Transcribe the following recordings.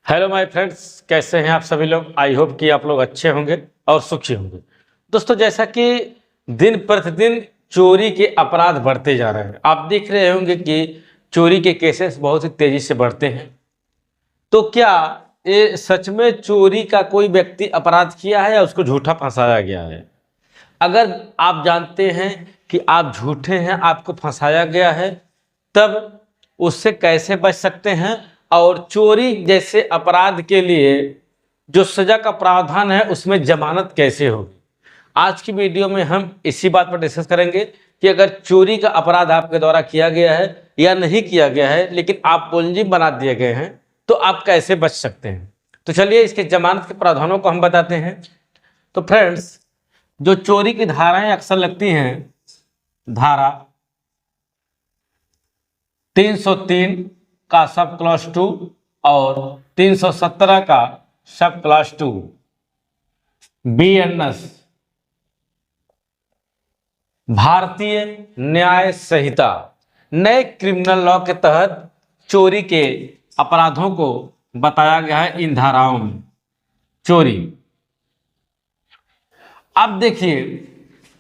Hello my friends, कैसे हैं आप सभी लोग। आई होप कि आप लोग अच्छे होंगे और सुखी होंगे। दोस्तों, जैसा कि दिन प्रतिदिन चोरी के अपराध बढ़ते जा रहे हैं, आप देख रहे होंगे कि चोरी के केसेस बहुत ही तेजी से बढ़ते हैं। तो क्या ये सच में चोरी का कोई व्यक्ति अपराध किया है या उसको झूठा फंसाया गया है? अगर आप जानते हैं कि आप झूठे हैं, आपको फंसाया गया है, तब उससे कैसे बच सकते हैं और चोरी जैसे अपराध के लिए जो सजा का प्रावधान है उसमें जमानत कैसे होगी, आज की वीडियो में हम इसी बात पर डिस्कस करेंगे कि अगर चोरी का अपराध आपके द्वारा किया गया है या नहीं किया गया है लेकिन आप मुलजिम बना दिए गए हैं तो आप कैसे बच सकते हैं। तो चलिए इसके जमानत के प्रावधानों को हम बताते हैं। तो फ्रेंड्स, जो चोरी की धाराएं अक्सर लगती हैं, धारा 303 का सब क्लॉज 2 और 317 का सब क्लॉज 2 BNS भारतीय न्याय संहिता नए क्रिमिनल लॉ के तहत चोरी के अपराधों को बताया गया है। इन धाराओं में चोरी, अब देखिए,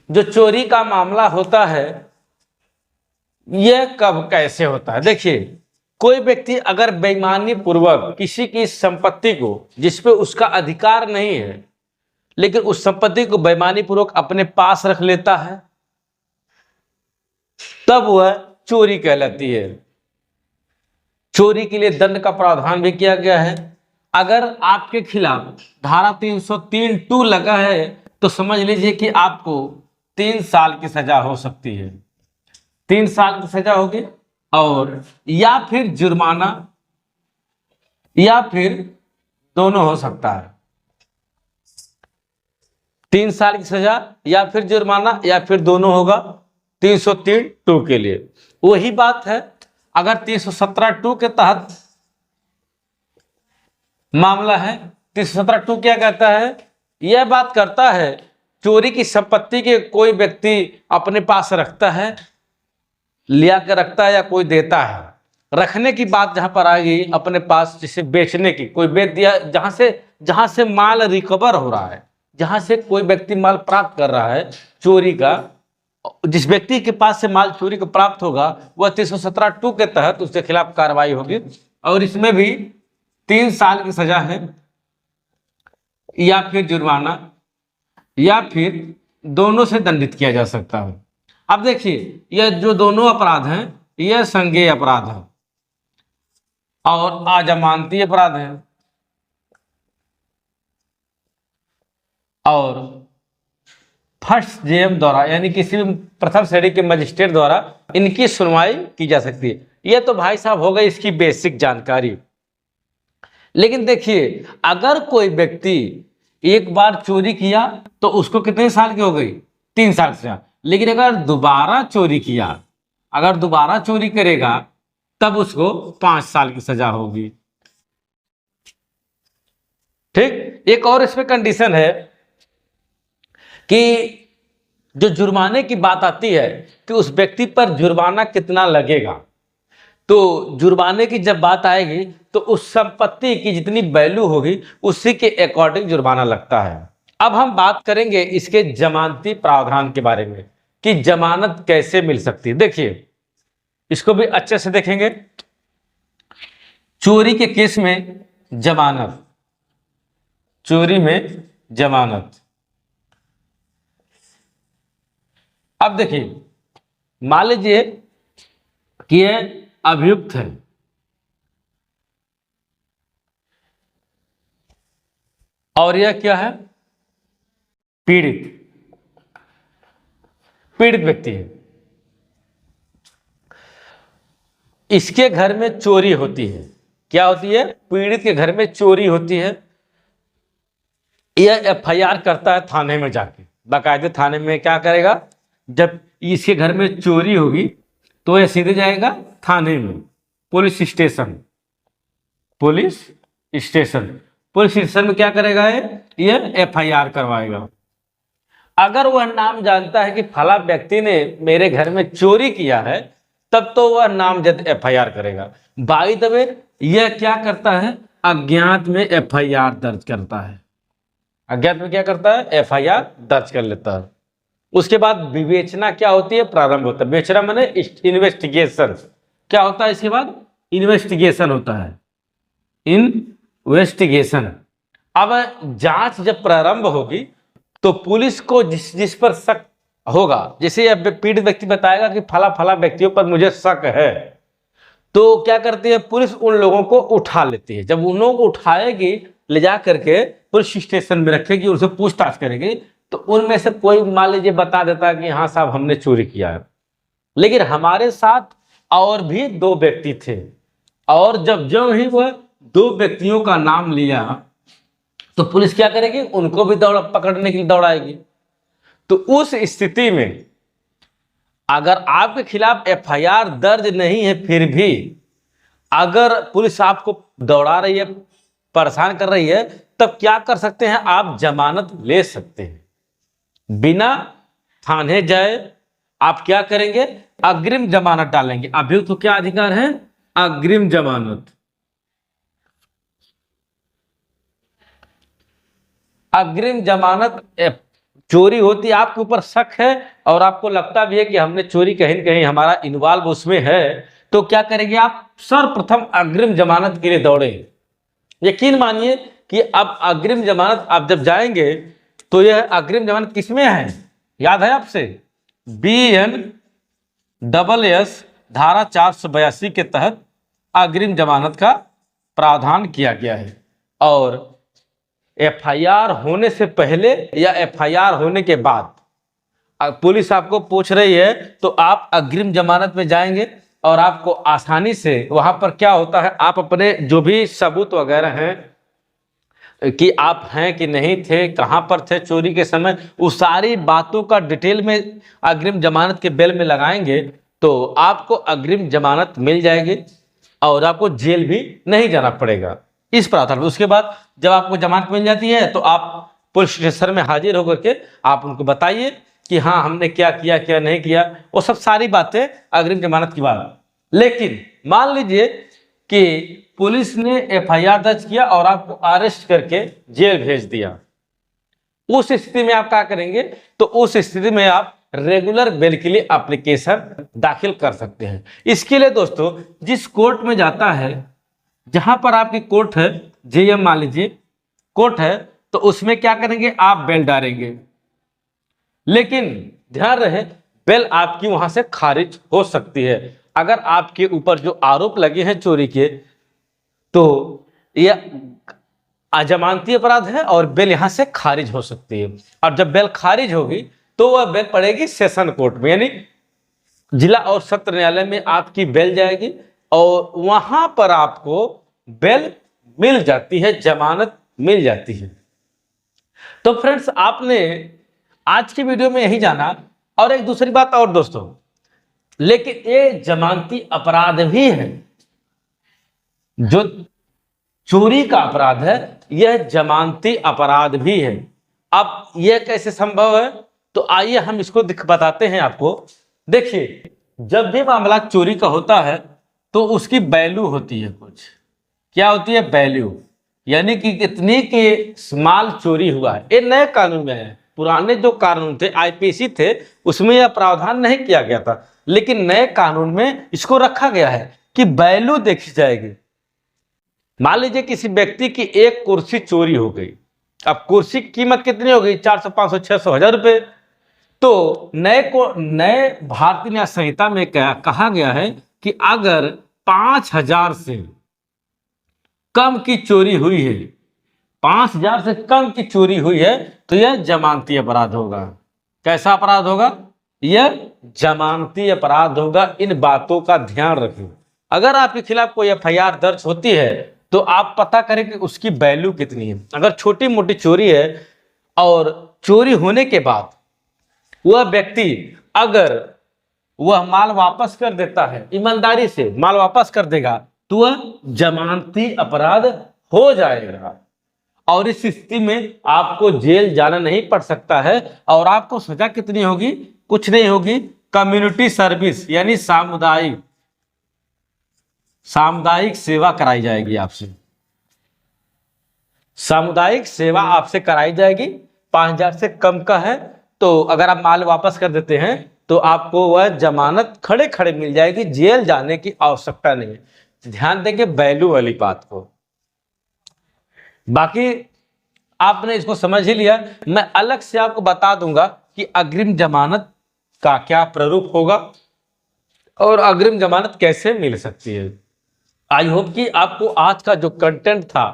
जो चोरी का मामला होता है यह कब कैसे होता है। देखिए, कोई व्यक्ति अगर बेईमानी पूर्वक किसी की संपत्ति को, जिसपे उसका अधिकार नहीं है, लेकिन उस संपत्ति को बेईमानी पूर्वक अपने पास रख लेता है, तब वह चोरी कहलाती है। चोरी के लिए दंड का प्रावधान भी किया गया है। अगर आपके खिलाफ धारा 303(2) लगा है तो समझ लीजिए कि आपको 3 साल की सजा हो सकती है। 3 साल की सजा होगी और या फिर जुर्माना या फिर दोनों हो सकता है। 3 साल की सजा या फिर जुर्माना या फिर दोनों होगा 303(2) के लिए। वही बात है, अगर 317(2) के तहत मामला है, 317(2) क्या कहता है? यह बात करता है चोरी की संपत्ति के कोई व्यक्ति अपने पास रखता है, लिया के रखता है या कोई देता है। रखने की बात जहां पर आएगी अपने पास, जिसे बेचने की, कोई बेच दिया, जहां से माल रिकवर हो रहा है, जहां से कोई व्यक्ति माल प्राप्त कर रहा है चोरी का, जिस व्यक्ति के पास से माल चोरी को प्राप्त होगा वह 317(2) के तहत उसके खिलाफ कार्रवाई होगी और इसमें भी 3 साल की सजा है या फिर जुर्माना या फिर दोनों से दंडित किया जा सकता है। अब देखिए, यह जो दोनों अपराध हैं यह संज्ञेय अपराध है और अजमानती अपराध है और फर्स्ट जेएम द्वारा, यानी किसी भी प्रथम श्रेणी के मजिस्ट्रेट द्वारा इनकी सुनवाई की जा सकती है। यह तो भाई साहब हो गई इसकी बेसिक जानकारी। लेकिन देखिए, अगर कोई व्यक्ति एक बार चोरी किया तो उसको कितने साल की हो गई? 3 साल से। लेकिन अगर दोबारा चोरी किया, अगर दोबारा चोरी करेगा तब उसको 5 साल की सजा होगी। ठीक, एक और इसमें कंडीशन है कि जो जुर्माने की बात आती है कि उस व्यक्ति पर जुर्माना कितना लगेगा। तो जुर्माने की जब बात आएगी तो उस संपत्ति की जितनी वैल्यू होगी उसी के अकॉर्डिंग जुर्माना लगता है। अब हम बात करेंगे इसके जमानती प्रावधान के बारे में कि जमानत कैसे मिल सकती है। देखिए, इसको भी अच्छे से देखेंगे। चोरी के केस में जमानत, चोरी में जमानत। अब देखिए, मान लीजिए कि यह अभियुक्त है और यह क्या है? पीड़ित व्यक्ति है। इसके घर में चोरी होती है। क्या होती है? पीड़ित के घर में चोरी होती है। यह FIR करता है थाने में जाके, बाकायदे थाने में क्या करेगा? जब इसके घर में चोरी होगी तो यह सीधे जाएगा थाने में, पुलिस स्टेशन। पुलिस स्टेशन में क्या करेगा? यह FIR करवाएगा। अगर वह नाम जानता है कि फला व्यक्ति ने मेरे घर में चोरी किया है, तब तो वह नामजद FIR करेगा। बाय द वे, यह क्या करता है? अज्ञात में एफआईआर दर्ज करता है। अज्ञात में क्या करता है? एफआईआर दर्ज कर लेता है। उसके बाद विवेचना क्या होती है? प्रारंभ होता है। विवेचना माने इन्वेस्टिगेशन। क्या होता है इसके बाद? इन्वेस्टिगेशन होता है, इन्वेस्टिगेशन। अब जांच जब प्रारंभ होगी तो पुलिस को जिस पर शक होगा, जैसे अब पीड़ित व्यक्ति बताएगा कि फला फला व्यक्तियों पर मुझे शक है, तो क्या करती है पुलिस? उन लोगों को उठा लेती है। जब उन लोगों को उठाएगी, ले जा करके पुलिस स्टेशन में रखेगी, उनसे पूछताछ करेगी, तो उनमें से कोई मान लीजिए बता देता है कि हाँ साहब हमने चोरी किया है, लेकिन हमारे साथ और भी 2 व्यक्ति थे, और जब ही वह 2 व्यक्तियों का नाम लिया तो पुलिस क्या करेगी? उनको भी पकड़ने के लिए दौड़ाएगी। तो उस स्थिति में अगर आपके खिलाफ एफआईआर दर्ज नहीं है, फिर भी अगर पुलिस आपको दौड़ा रही है, परेशान कर रही है, तब क्या कर सकते हैं? आप जमानत ले सकते हैं। बिना थाने जाए आप क्या करेंगे? अग्रिम जमानत डालेंगे। अभियुक्त को क्या अधिकार है? अग्रिम जमानत। अग्रिम जमानत चोरी होती, आपके ऊपर शक है और आपको लगता भी है कि हमने चोरी कहीं न कहीं हमारा इन्वॉल्व उसमें है, तो क्या करेंगे आप? सर्वप्रथम अग्रिम जमानत के लिए दौड़े। यकीन मानिए कि अब अग्रिम जमानत आप जब जाएंगे तो यह अग्रिम जमानत किसमें है? याद है आपसे? BNSS धारा 482 के तहत अग्रिम जमानत का प्रावधान किया गया है। और एफआईआर होने से पहले या एफआईआर होने के बाद पुलिस आपको पूछ रही है तो आप अग्रिम जमानत में जाएंगे और आपको आसानी से वहां पर क्या होता है, आप अपने जो भी सबूत वगैरह हैं कि आप हैं कि नहीं थे, कहां पर थे चोरी के समय, उस सारी बातों का डिटेल में अग्रिम जमानत के बेल में लगाएंगे तो आपको अग्रिम जमानत मिल जाएगी और आपको जेल भी नहीं जाना पड़ेगा। इस प्रावधान। उसके बाद जब आपको जमानत मिल जाती है तो आप पुलिस स्टेशन में हाजिर होकर के आप उनको बताइए कि हाँ हमने क्या किया क्या नहीं किया, वो सब सारी बातें अग्रिम जमानत की बात। लेकिन मान लीजिए कि पुलिस ने एफआईआर दर्ज किया और आपको अरेस्ट करके जेल भेज दिया, उस स्थिति में आप क्या करेंगे? तो उस स्थिति में आप रेगुलर बेल के लिए एप्लीकेशन दाखिल कर सकते हैं। इसके लिए दोस्तों जिस कोर्ट में जाता है, जहां पर आपकी कोर्ट है, जेएम मान लीजिए कोर्ट है, तो उसमें क्या करेंगे? आप बेल डालेंगे। लेकिन ध्यान रहे बेल आपकी वहां से खारिज हो सकती है। अगर आपके ऊपर जो आरोप लगे हैं चोरी के, तो यह अजमानती अपराध है और बेल यहां से खारिज हो सकती है। और जब बेल खारिज होगी तो वह बेल पड़ेगी सेशन कोर्ट में, यानी जिला और सत्र न्यायालय में आपकी बेल जाएगी और वहां पर आपको बेल मिल जाती है, जमानत मिल जाती है। तो फ्रेंड्स आपने आज की वीडियो में यही जाना। और एक दूसरी बात और दोस्तों, लेकिन ये जमानती अपराध भी है, जो चोरी का अपराध है यह जमानती अपराध भी है। अब यह कैसे संभव है? तो आइए हम इसको बताते हैं आपको। देखिए जब भी मामला चोरी का होता है तो उसकी वैल्यू होती है कुछ। क्या होती है? वैल्यू, यानी कि कितने के माल चोरी हुआ है। ये नए कानून में है। पुराने जो कानून थे, आईपीसी थे, उसमें यह प्रावधान नहीं किया गया था, लेकिन नए कानून में इसको रखा गया है कि वैल्यू देखी जाएगी। मान लीजिए किसी व्यक्ति की एक कुर्सी चोरी हो गई। अब कुर्सी की कीमत कितनी हो गई? 400, 500, 600, 1000 रुपए। तो नए भारतीय न्याय संहिता में कहा गया है कि अगर 5000 से कम की चोरी हुई है, 5000 से कम की चोरी हुई है, तो यह जमानती अपराध होगा। कैसा अपराध होगा? यह जमानती अपराध होगा। इन बातों का ध्यान रखें। अगर आपके खिलाफ कोई एफआईआर दर्ज होती है तो आप पता करें कि उसकी वैल्यू कितनी है। अगर छोटी मोटी चोरी है और चोरी होने के बाद वह व्यक्ति अगर वह माल वापस कर देता है, ईमानदारी से माल वापस कर देगा, तो वह जमानती अपराध हो जाएगा और इस स्थिति में आपको जेल जाना नहीं पड़ सकता है। और आपको सजा कितनी होगी? कुछ नहीं होगी, कम्युनिटी सर्विस, यानी सामुदायिक सेवा कराई जाएगी आपसे। सामुदायिक सेवा आपसे कराई जाएगी, 5,000 से कम का है तो अगर आप माल वापस कर देते हैं तो आपको वह जमानत खड़े खड़े मिल जाएगी, जेल जाने की आवश्यकता नहीं है। ध्यान देंगे वैल्यू वाली बात को। बाकी आपने इसको समझ ही लिया। मैं अलग से आपको बता दूंगा कि अग्रिम जमानत का क्या प्रारूप होगा और अग्रिम जमानत कैसे मिल सकती है। आई होप कि आपको आज का जो कंटेंट था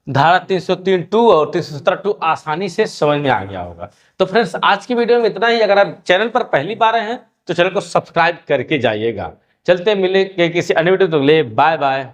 धारा 303(2) और 317(2) आसानी से समझ में आ गया होगा। तो फ्रेंड्स आज की वीडियो में इतना ही। अगर आप चैनल पर पहली बार आए हैं तो चैनल को सब्सक्राइब करके जाइएगा। चलते मिले किसी अन्य वीडियो तो ले बाय बाय।